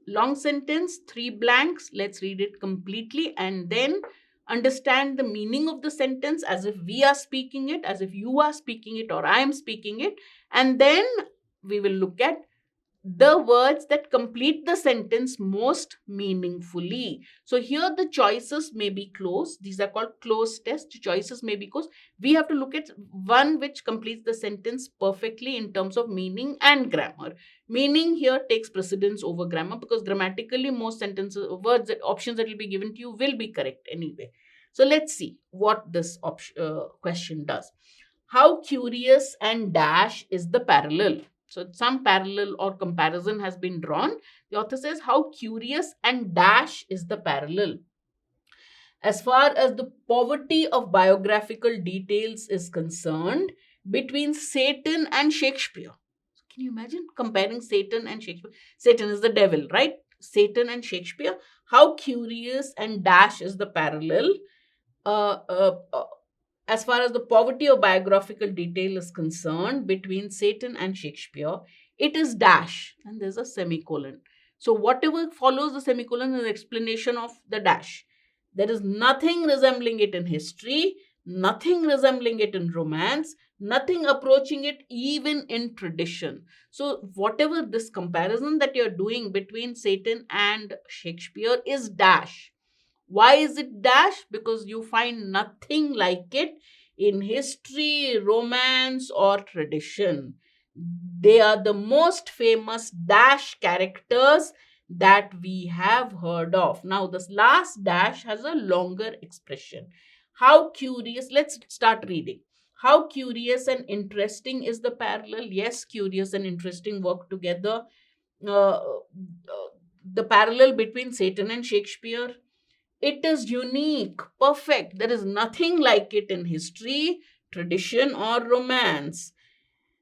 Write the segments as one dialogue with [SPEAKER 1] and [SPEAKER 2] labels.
[SPEAKER 1] long sentence, 3 blanks. Let's read it completely and then understand the meaning of the sentence as if we are speaking it, as if you are speaking it or I am speaking it. And then we will look at the words that complete the sentence most meaningfully. So here the choices may be closed. These are called closed tests. Choices may be closed. We have to look at one which completes the sentence perfectly in terms of meaning and grammar. Meaning here takes precedence over grammar because grammatically most sentences, words, options that will be given to you will be correct anyway. So let's see what this question does. How curious and dash is the parallel? So some parallel or comparison has been drawn. The author says how curious and dash is the parallel. As far as the poverty of biographical details is concerned between Satan and Shakespeare. Can you imagine comparing Satan and Shakespeare? Satan is the devil, right? Satan and Shakespeare. How curious and dash is the parallel. As far as the poverty of biographical detail is concerned between Satan and Shakespeare, it is dash and there's a semicolon. So whatever follows the semicolon is an explanation of the dash. There is nothing resembling it in history, nothing resembling it in romance, nothing approaching it even in tradition. So whatever this comparison that you're doing between Satan and Shakespeare is dash. Why is it dash? Because you find nothing like it in history, romance, or tradition. They are the most famous dash characters that we have heard of. Now, this last dash has a longer expression. How curious, let's start reading. How curious and interesting is the parallel? Yes, curious and interesting work together. The parallel between Satan and Shakespeare. It is unique, perfect. There is nothing like it in history, tradition, or romance.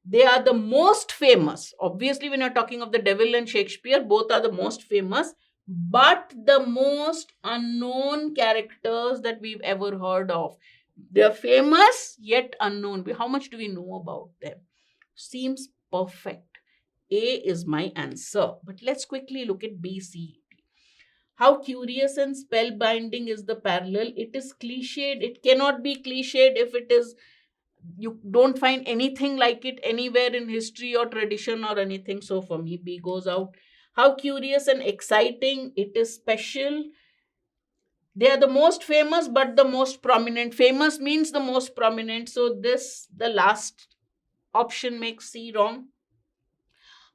[SPEAKER 1] They are the most famous. Obviously, when you're talking of the devil and Shakespeare, both are the most famous, but the most unknown characters that we've ever heard of. They're famous yet unknown. How much do we know about them? Seems perfect. A is my answer. But let's quickly look at B, C. How curious and spellbinding is the parallel? It is cliched. It cannot be cliched if it is, you don't find anything like it anywhere in history or tradition or anything. So for me, B goes out. How curious and exciting? It is special. They are the most famous, but the most prominent. Famous means the most prominent. So this, the last option makes C wrong.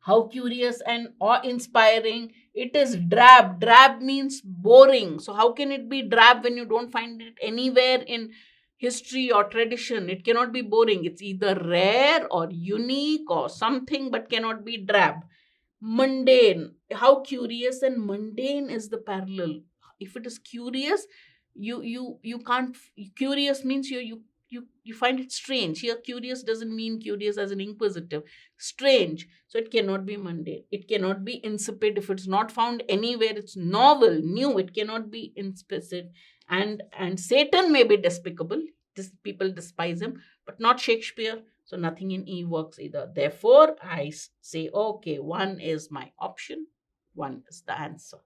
[SPEAKER 1] How curious and awe-inspiring. It is drab. Drab means boring. So how can it be drab when you don't find it anywhere in history or tradition? It cannot be boring. It's either rare or unique or something, but cannot be drab. Mundane. How curious and mundane is the parallel? If it is curious, you can't. Curious means you find it strange. Here, curious doesn't mean curious as an inquisitive. Strange. So it cannot be mundane. It cannot be insipid. If it's not found anywhere, it's novel, new. It cannot be insipid. And Satan may be despicable. People despise him, but not Shakespeare. So nothing in E works either. Therefore, I say, okay, 1 is my option. 1 is the answer.